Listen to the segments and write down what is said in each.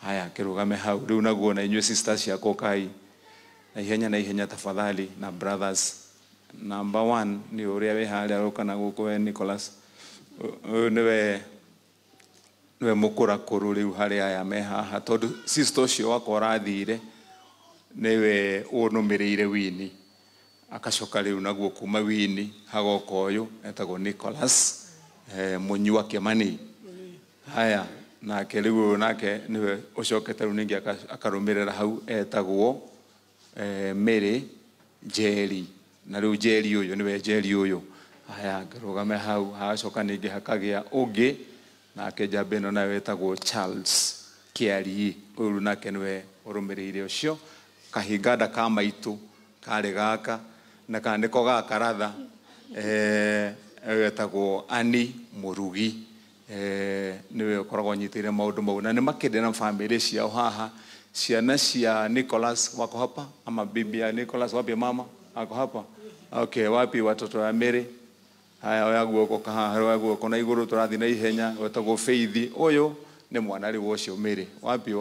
haya kirugame hau riu naguo na inyuĩ sisters ciakwa kai na ihenya tafadhali na brothers. Number 1 ni uria we haria rukana guku we Nicholas niwe mukura kuru riu haria aya me haha tondu sister ucio wakwa rathire niwe unumirire Wini akacoka riu naguo kuma Wini hagoka uyu etagwo Nicholas Munyua Kimani. Haya nake riu nake niwe ucokete riu ningi akarumirira hau etagwo Mary Jerry na riu Jerry uyu niwe Jerry uyu. Haya ngarugame hau hacoka ningi hakagia ungi nake jambeno nawe etagwo Charles Kiari uyu nake niwe urumirire ucio. Kahingada ka maitu kare gaka na kandiko gaka ratha etagwo Ani Murugi niwe ukoragwo nyitire maundu mau na ni makende na family ciao haha. Ciana cia Nicholas wako hapa ama bibi ya Nicholas wapi mama ako hapa? Okay, wapi watoto wa Mary? Haya oyaguo ko kaha oyaguo ko na iguru turathi na ihenya wetagwo Faith uyu ni mwana ri wocio Mary wapi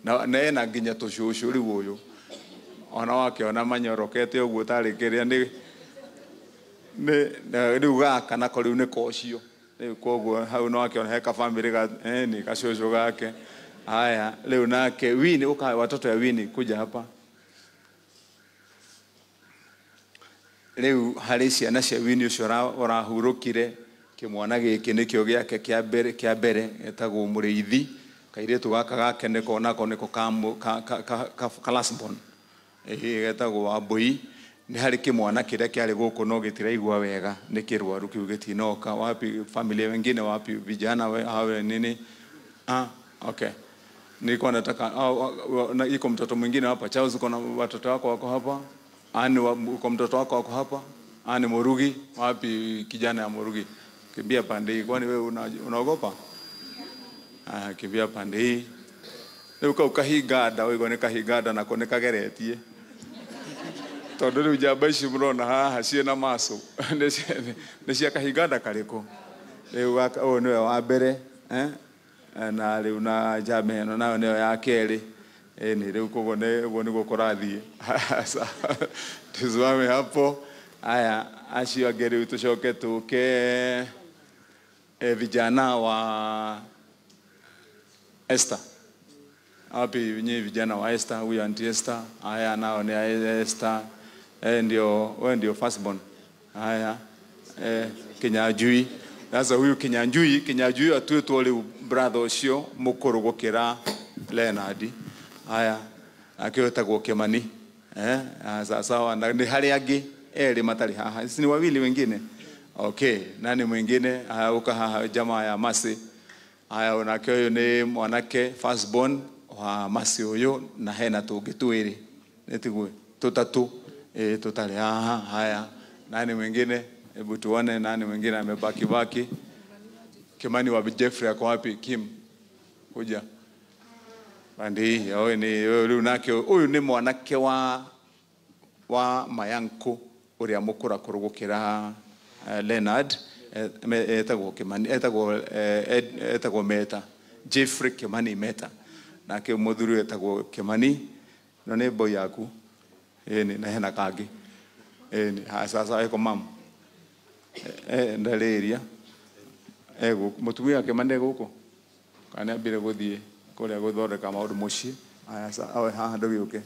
na ena nginya tucucu ri uyu ona wake ona manyorokete uguo tari kiria ni riu gaka nako riu ni kocio riu koguo hau no wake ona heka family ga ni kacucu gake. Haya leo nake Wini uka watoto ya Wini kuja hapa. Leo hari ciana cia Wini ucio urahurukire kimwana giki nikio giake kia mbere etagwo Muriithi kairetu gaka gake niko nako ka lastborn etagwo Wambui. Ni hari kimwana kiria kiari guku no gitiraigwa wega ni kirwaru kiu gitinoka. Wapi familia wengine wapi vijana hawe nini? Okay. Nilikuwa nataka na iko mtoto mwingine hapa. Charles uko na watoto wako wako hapa? Ani uko mtoto wako wako hapa? Ani Murugi wapi kijana ya Murugi? Kimbia pande hii. Kwani wewe unaogopa? Kimbia pande hii. Leo ukahigada wewe kahigada na koneka geretie. Tondu riu jambaci murona haha ciena maso. Nĩ kahigada kariko. Riu uyu niwe wa mbere na riu na jame no nayo niyo ya keri ni riu kogo ne ugo ni gukurathie tuzwame hapo. Haya acio ageri tucoke tuke vijana wa Esther api nyi vijana wa Esther huyu anti Esther. Haya nao ni Esther ndio firstborn. Haya Kinyanjui. Sasa huyu Kinyanjui atuetwo riu brother ucio mukuru gukira Leonard. Haya akiwetagwo Kimani. Sasa ni hari angi eri matari haha. Ni wawili wengine. Okay, nani mwingine? Uka haha jamaa ya Masi. Haya onake uyu ni mwanake firstborn wa Masi uyu na hena tungi twiri. Netigwe tutatu tutari haha. Haya nani mwingine? Hebu tuone nani mwingine amebaki. Kimani wa Jeffrey ako wapi? Kim kuja bandi yao ni huyu nake huyu ni mwanake wa Mayanko uria mukura kurugukira Leonard etagwo Kimani etagwo Meta Jeffrey Kimani Meta nake muthuri etagwo Kimani no ni boy yaku ni na hena kangi ni sasa eko mam ndaleria mutumia Kimani guko kana mbire guthie kuria guthondeka maundu mucii. Aya awe haha ndugiuke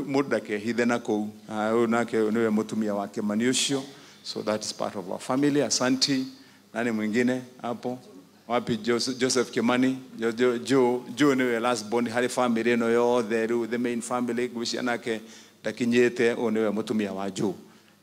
mundu dake hithe na kou uyu nake niwe mutumia wa Kimani ucio. So that is part of our family. Asanti. Nani mwingine hapo? Wapi Joseph Kimani? Joe niwe last born hari family no yothe riu the main family gucia nake dakinyete uyu niwe mutumia wa Joe.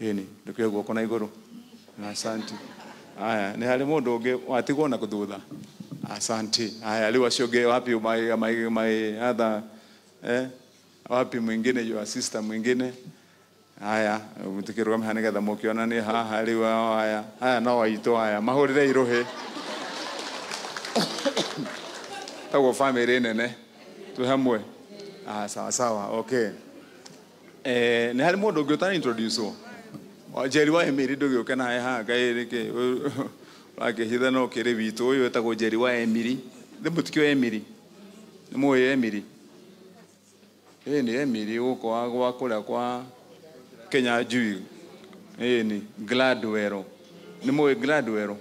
Ini ndikwe guko na iguru. Asanti. Aya ni hari mundu ungi watigwo na kuthutha. Asanti. Haya liwa shoge wapi my other wapi mwingine your sister mwingine. Haya mutikirwa mhane gatha mukiona ni haha liwa. Haya no waito haya mahurire irohe tawo family nene tu hamwe. Sawa okay. Ni hari mundu ungi utani introduce Jerry wa Emiri ndugiuke na haha gairike wake hitha no kiri witu uyu etagwo Jerry wa Emiri mutikio Emily nimo Emily ni Emily uko agwa kula kwa Kenya Jui ni Gladwell nimo Gladwell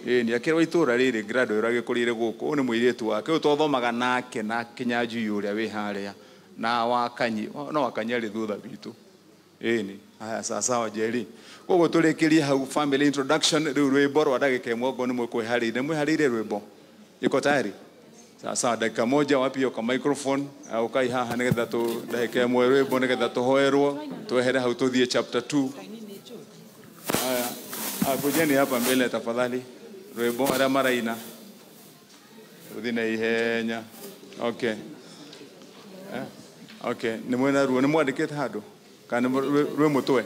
ni akirwa itura riri Gladwell agikurire guku ni muiritu wake utothomaga nake na Kenya Jui uria wi haria na wakanyi no wakanyi ari thutha bitu ni aya sasa Jerry kogo turekeria hau family introduction rwimbo rwa ndagika imwe ni mwiharire rwimbo iko tayari sasa dakika moja wapi yo ka microphone au kai haha nigetha tu ndagika imwe rwimbo nigetha tuhoerwo twehere hau tuthie chapter 2 aya akujeni hapa mbele tafadhali rwimbo ara maraina uthina ihenya okay okay ni mwena ruo ni mwandikite handu kana rwimutwe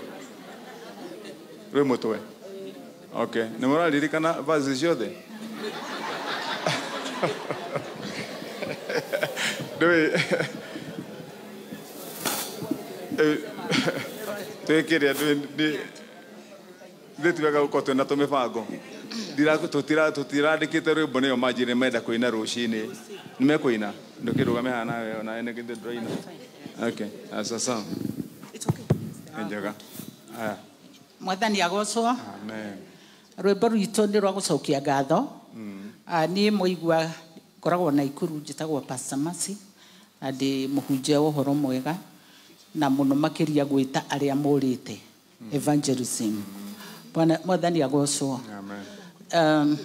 okay ni muraririkana vazi ciothe Doi tekeria ndituaga ukote na tumibango tutira ndikite rwimbo niyo majire menda kuina rucini nimekuina ndukirugame hana wewe na ene kinde draina okay sasa it's okay njaga aya mwathani agocwo amen rwimbo rwitũ nĩ rwa gũcokia ngatho niĩ mũigua koragwo na ikuru njĩtagwo Pastor Mercy na ndĩ mũhunjia wa ũhoro mwega na mũno makĩria gwĩta arĩa mũrĩte evangelism bwana mwathani agocwo amen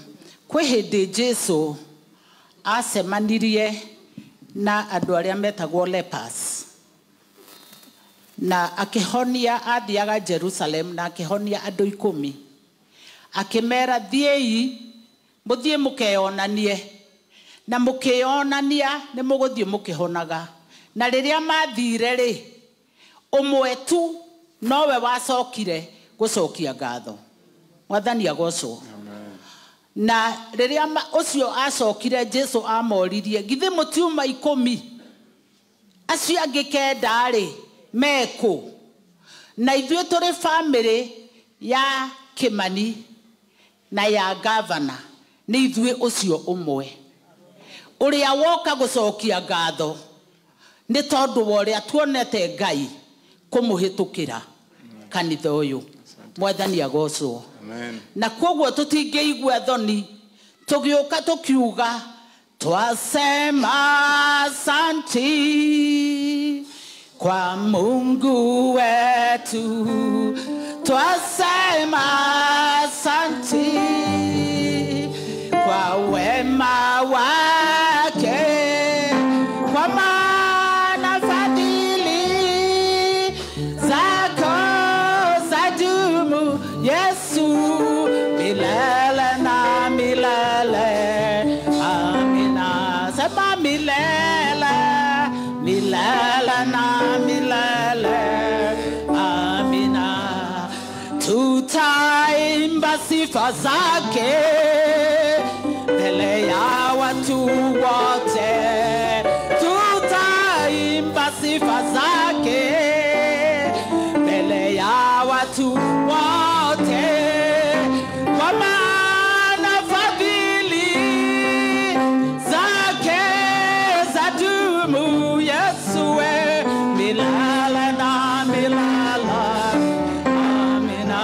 kwĩ hĩndĩ Jesũ acemanirie na andũ arĩa metagwo lepers na akĩhonia athiaga Jerusalem na akĩhonia andũ 10 akimera thiei muthie mukeyonanie na mukeyonania ni muguthie mukihonaga na riria mathire ri umwe tu nowe wacokire gucokia ngatho mwathani agocwo na riria ucio acokire Jesu amoririe githi mutiuma 10 acio angi kenda ri meku na ithuĩ tũrĩ family ya Kimani na ya governor ni ithuĩ ucio umwe uria woka gucokia ngatho ni tondu wa uria tuonete Ngai kumuhitukira kanitha uyu mwathani agocwo na koguo tutingĩigua thoni tugiuka tukiuga twasema asante kwa Mungu wetu twasema asante kwa wema wake kwa maana fadhili zako zadumu Yesu milele na milele amina sema milele milele na milele amina tutaimba sifa zake mbele ya watu wote tutaimba sifa zake mbele ya watu wote kwa maana fadhili zake zadumu Yesu we milele na milele amina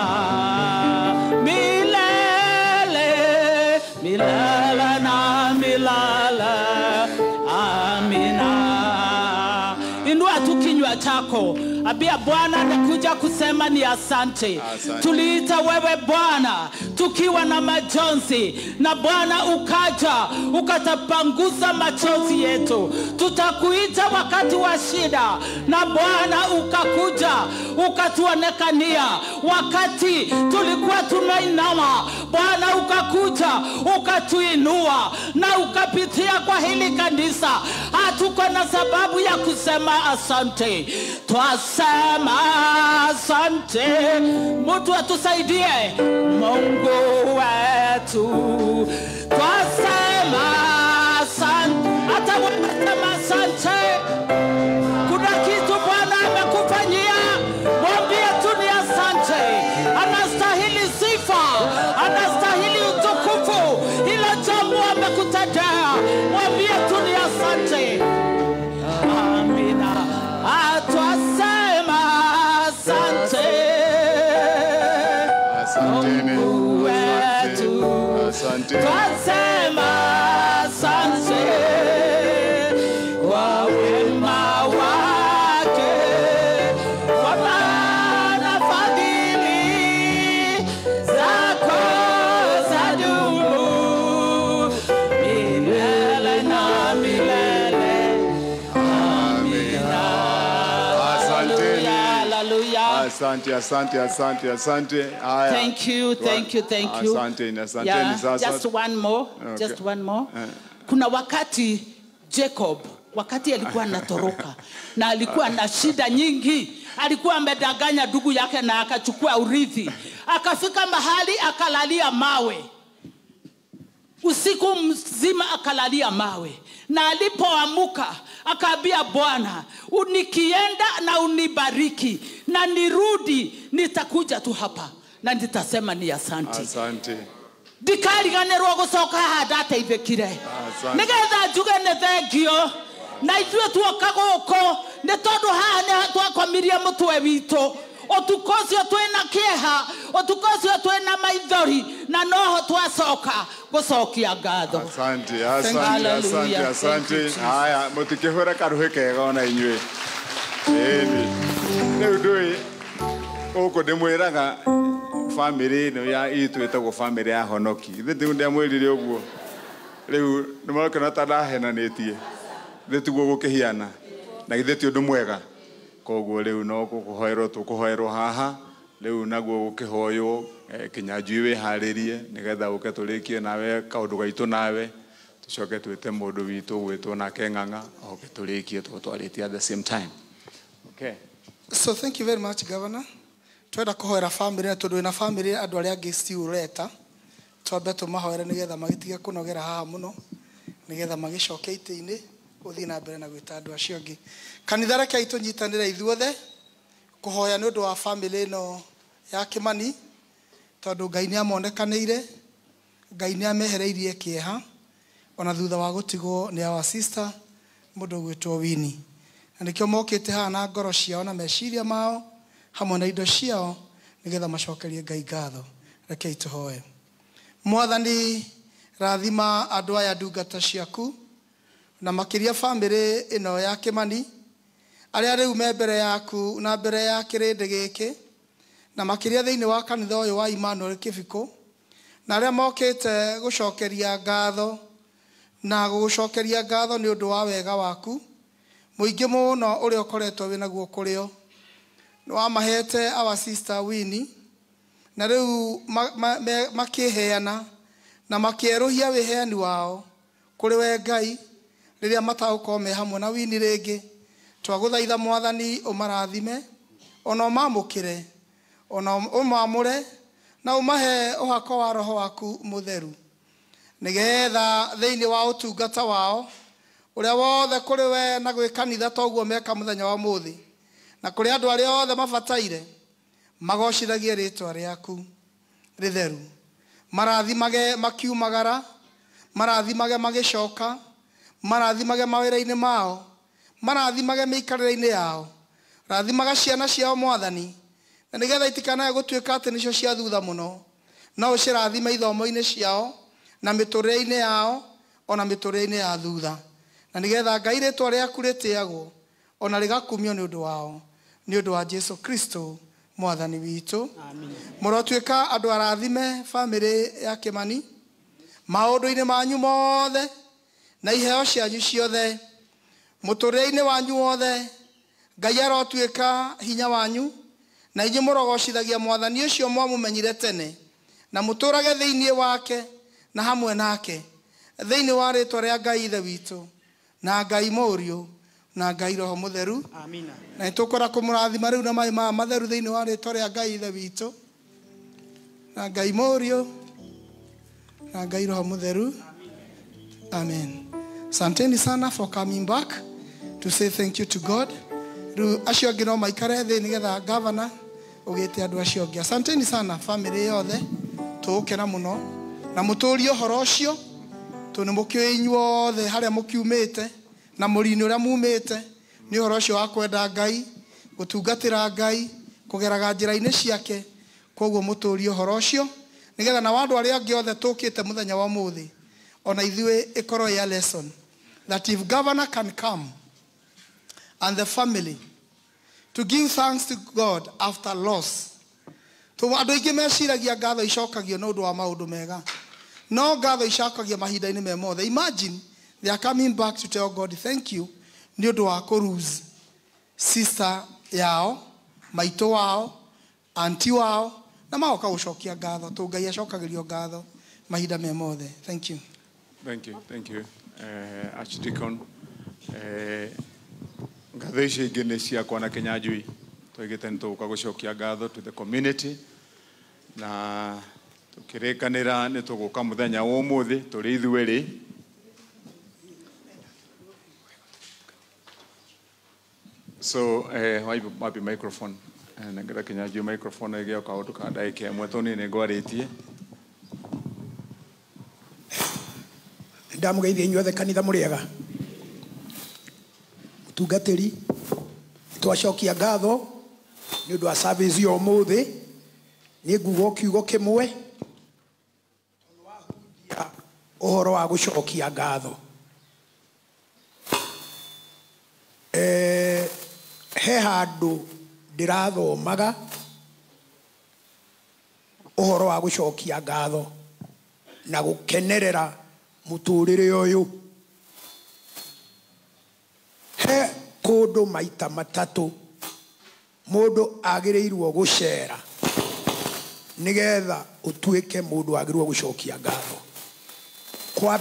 milele milele na milele amina inua tu kinywa chako Abia Bwana nakuja kusema ni asante. Tuliita wewe Bwana tukiwa na majonzi na Bwana ukaja ukatapanguza machozi yetu. Tutakuita wakati wa shida na Bwana ukakuja ukatuonekania wakati tulikuwa tunainama. Bwana ukakuja ukatuinua na ukapitia kwa hili kanisa. Hatuko na sababu ya kusema asante. Twasema asante. Mtu atusaidie Mungu wetu. Twasema asante. Hata wanasema asante. Kuna kitu Bwana amekufanyia, mwambie tu ni asante. Anastahili sifa, anastahili utukufu. Hilo jambo amekutendea, Asante. Haya. Thank you. Asante Yeah, sasa. just one more. Kuna wakati Jacob, wakati alikuwa anatoroka na alikuwa na shida nyingi, alikuwa amedanganya ndugu yake na akachukua urithi, akafika mahali akalalia mawe, usiku mzima akalalia mawe, na alipoamuka akaambia Bwana, unikienda na unibariki na nirudi, nitakuja tu hapa na nitasema ni asante. Ndikariganirwo gucoka handa ateithikire nigetha njuge nĩ thengio na ithuĩ tuoka gũkũ nĩ tondũ haha nĩ twakomirie mũtwe witũ, ũtukũ ũcio twĩna kĩeha, ũtukũ ũcio twĩna maithori, na noho twacoka gũcokia ngatho. Asante. Haya, mũtikĩhũra karũhĩ kega ona inyuĩ. Rĩu ndũĩ ũkũ ndĩmwĩraga family no ya itu etagwo family ya Honoki. Thithi ndia mwirire uguo. Riu nimokana tadahenanetie. Thithi guo gukihiana. Na githeti undu mwega. Koguo riu no kuhoerwo haha. Riu naguo gukihoywo kinyanju iwe haririe nigetha uke turikie nawe kaundu gaitu nawe. Tucoke twite mundu witu gwitwo na kenganga oke turikie twatwaritie at the same time. Okay. So thank you very much, Governor. Twenda kuhoera family na tundu na family andu aria angesti ureta twambe tumahoere nigetha magitige kunogera haha muno nigetha magicoke ite-ini uthii na mbere na gwita andu acio angi. Kanitha reke itunyitanire ithuothe kuhoya ni undu wa family no ya Kimani tondu Ngai ni amonekanire, Ngai ni amehereirie kieha ona thutha wa gutigwo ni our sister mundu gwitwo Winnie, na nikio mokite haha na ngoro ciao na meciria mao hamwe na indo ciao nigetha macokerie Ngai ngatho. Reke ituhoe. Mwathani, rathima andu aya ndungata ciaku na makiria family ino ya Kimani aria riu me mbere yaku na mbere ya kirindi giki na makiria thiini wa kanitha uyu wa Emmanuel Kibiko na aria mokite gucokeria ngatho na gucokeria ngatho ni undu wa wega waku muingi muno uria ukoretwo wina guo kurio. No amahete our sister Winnie na riu makiheana na makieruhia wiheani wao kuri we Ngai riria matauko me hamwe na Winnie ringi. Twaguthaitha Mwathani umarathime ona mamukire ona umamure na umahe uhako wa roho waku mutheru nigetha thiini wa utungata wao uria wothe kuri we na gwi kanitha toguo meka muthenya wa muthi na kuri andu aria othe mabataire magocithagie ritwa riaku ritheru. Marathimage makiumagara, marathimage magicoka, marathimage mawira-ini mao, marathimage miikarire-ini yao, rathimaga ciana ciao Mwathani na nigetha itikanae gutuika ati nicio cia thutha muno, no ucirathime ithomo-ini ciao na miturire-ini yao ona miturire-ini ya thutha, na nigetha Ngai ritwa riaku ritiagwo ona rigakumio ni undu wao ni undu wa Jesu Kristo Mwathani witu. Amen. Murotuika andu arathime family ya Kimani maundu-ini manyu mothe na iheo cianyu ciothe muturire-ini wanyu wothe. Ngai arotuika hinya wanyu na inyi murogocithagia Mwathani ucio mwamumenyire tene na muturage thiini wake na hamwe nake thiini wa ritwa ria Ngai ithe witu na Ngai Muriu na Ngai Roho Mutheru. Amina. Na tukora kumurathima riu na mai ma matheru thiini wa ritwa ria Ngai ithe witu na Ngai Muriu na Ngai Roho Mutheru. Amen. Asanteni sana for coming back to say thank you to God. Riu acio angi no maikare thi nigetha governor ugite andu acio angi. Asanteni sana family yothe tukena muno na muturie uhoro ucio tu ni mukioi inyuothe haria mukiumite na murini uria mumite ni uhoro ucio wa kwenda Ngai gutungatira Ngai kugeraga njira-ini ciake. Koguo muturie uhoro ucio nigetha na wandu aria angi othe tukite muthenya wa muthi ona ithue ikoro ya lesson that if governor can come and the family to give thanks to God after loss. To andu aingi meciragia ngatho icokagio no ndu wa maundu mega, no ngatho icokagia mahinda-ini me mothe. Imagine they are coming back to tell God thank you ni ndu wa kuruse sister yao, maito wao, anti wao na magoka gucokia ngatho tu Ngai acokagirio ngatho mahinda me mothe. Thank you. Thank you. Archdeacon. Ngatho ici ingĩ nĩ ciakwa na Kinyanjui. Tũigĩte nĩ tũgũka gũcokia ngatho to the community. Na tũkĩrĩkanĩra nĩ tũgũka mũthenya wa ũmũthĩ tũrĩ ithuerĩ. So, wapi microphone. Nengera Kinyanjui microphone ĩgĩo kaũndũ ka ndagĩka ĩmwe tondũ nĩ ngwarĩtie. Ndamugeithia inyuothe kanitha mũrĩega. Mũtungatĩri twacokia ngatho nĩ ũndũ wa service ya ũmũthĩ. Nĩ nguga kiugo kĩmwe ũhoro wa gũcokia ngatho. He handũ ndirathomaga ũhoro wa gũcokia ngatho na gũkenerera mũtũrĩre ũyũ. He kũndũ maita matatũ mũndũ agĩrĩirwo gũcera nĩgetha ũtuĩke mũndũ agĩrĩirwo gũcokia ngatho. Kwa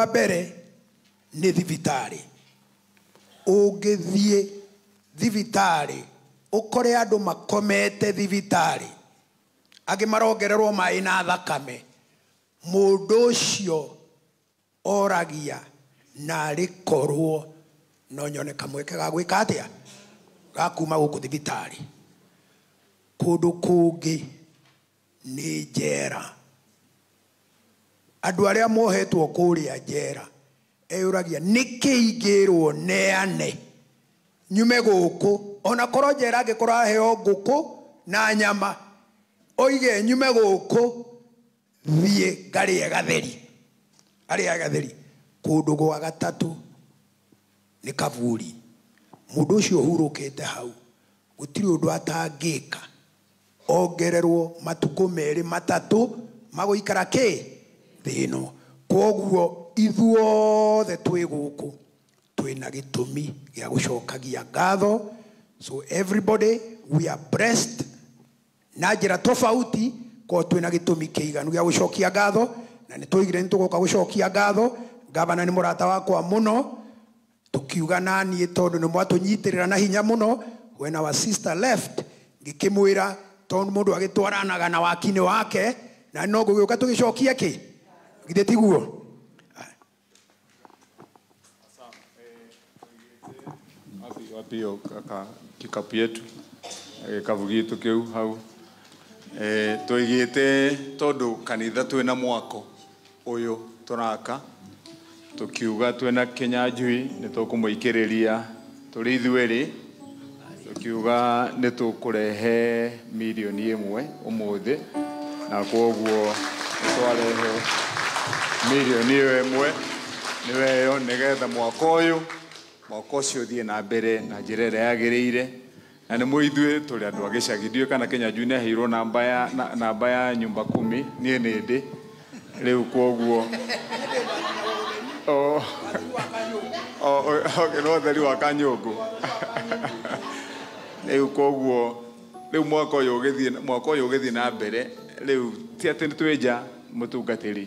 mbere nĩ thibitarĩ. Ũngĩthiĩ thibitarĩ ũkore andũ makomete thibitarĩ angĩ marongererwo maĩ na thakame, mũndũ ũcio oragia na rĩkorwo no nyone kamweke ga gwĩka atĩa ga kuma gũkũ thibitarĩ. Kũndũ kũngĩ nĩ njera. Andũ arĩa mohetwo kũrĩa njera eyũragia nĩkĩ ingĩrwo neane nyume gũkũ, ona korwo njera angĩkorwo aheo ngũkũ na nyama oige nyume gũkũ thiĩ ngarĩe gatheri, arĩa gatheri. Kũndũ gwa gatatũ nĩ Kavuri. Mũndũ ũcio ũhurũkĩte hau gũtirĩ ũndũ atangĩka ongererwo matukũ merĩ matatũ magũikara thĩ ĩno. Koguo ithuothe twĩ gũkũ twĩna gĩtũmi gĩa gũcokagia ngatho. So everybody we are blessed na njĩra tofauti ko twĩna gĩtũmi kĩiganu gĩa gũcokia ngatho, na nĩ tũigire nĩ tũgoka gũcokia ngatho. Gavana nĩ mũrata wakwa mũno, tukiuga naniĩ tondũ nĩ mwatũnyitĩrĩra na hinya mũno. When our sister left ngĩkĩmwĩra tondũ mũndũ agĩtwaranaga na wakinĩ wake na no gũgĩũka tũgĩcokia kĩ githĩ tiguo. Wapi kikapu yetu gĩkabu gitũ kĩu hau. Tũigĩte tondũ kanitha twĩna mwako ũyũ tũraka, tukiuga twĩna Kinyanjui nĩ tũkũmũikĩrĩria tũrĩ ithuerĩ. Tukiuga nĩ tũkũrehe milioni 1 ũmũthĩ, na koguo twarehe milioni 1 nĩweyo nĩgetha mwaka ũcio ũthiĩ na mbere na njĩra ĩrĩa yagĩrĩire. Na nĩ mũithuĩ tũrĩ andũ a gĩcagi, ndiũĩ kana Kinyanjui nĩ aheirwo namba ya nyumba 10. Niĩ nĩ ndĩ rĩu, koguo no ũtheri wa Kanyũngũ. Rĩu koguo rĩu mwaka ũyũ ũgĩthiĩ na mbere, rĩu ti atĩ nĩ twĩnja mũtungatĩri.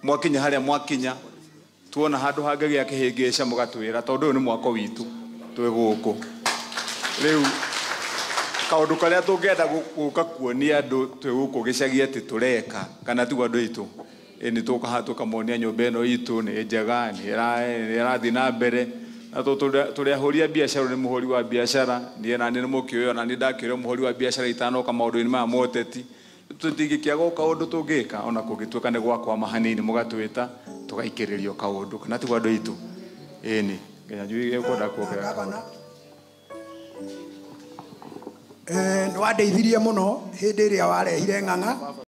Mwakinya harĩa mwakinya tuona handũ hangĩgĩa kĩhĩngĩca mũgatwĩra tondũ ũyũ nĩ mwako witũ twĩ gũkũ. Rĩu kaũndũ karĩa tũngĩenda gũka kuonia andũ twĩ gũkũ gĩcagi atĩ tũreka kana tigu andũ aitũ, nĩ tũkamonia nyũmba ĩno itũ nĩ njega, nĩ ĩrathiĩ na mbere. Na tũrĩ ahũri a biacara, nĩ mũhũri wa biacara, niĩ nani nĩ mũkĩoyo na nĩ ndakĩoyo mũhũri wa biacara itanoka maũndũ-inĩ maya ma ũteti. Tũtingĩkĩaga kaũndũ tũngĩka ona kũngĩtuĩka nĩ gwakwama hanini mũgatwĩta tũgaikĩrĩrio kaũndũ kana tigu andũ aitũ. Ĩni Kinyanjui gĩkwenda kuongerera kaũndũ. Nĩ wandeithirie mũno hĩndĩ ĩrĩa warehire ng'ang'a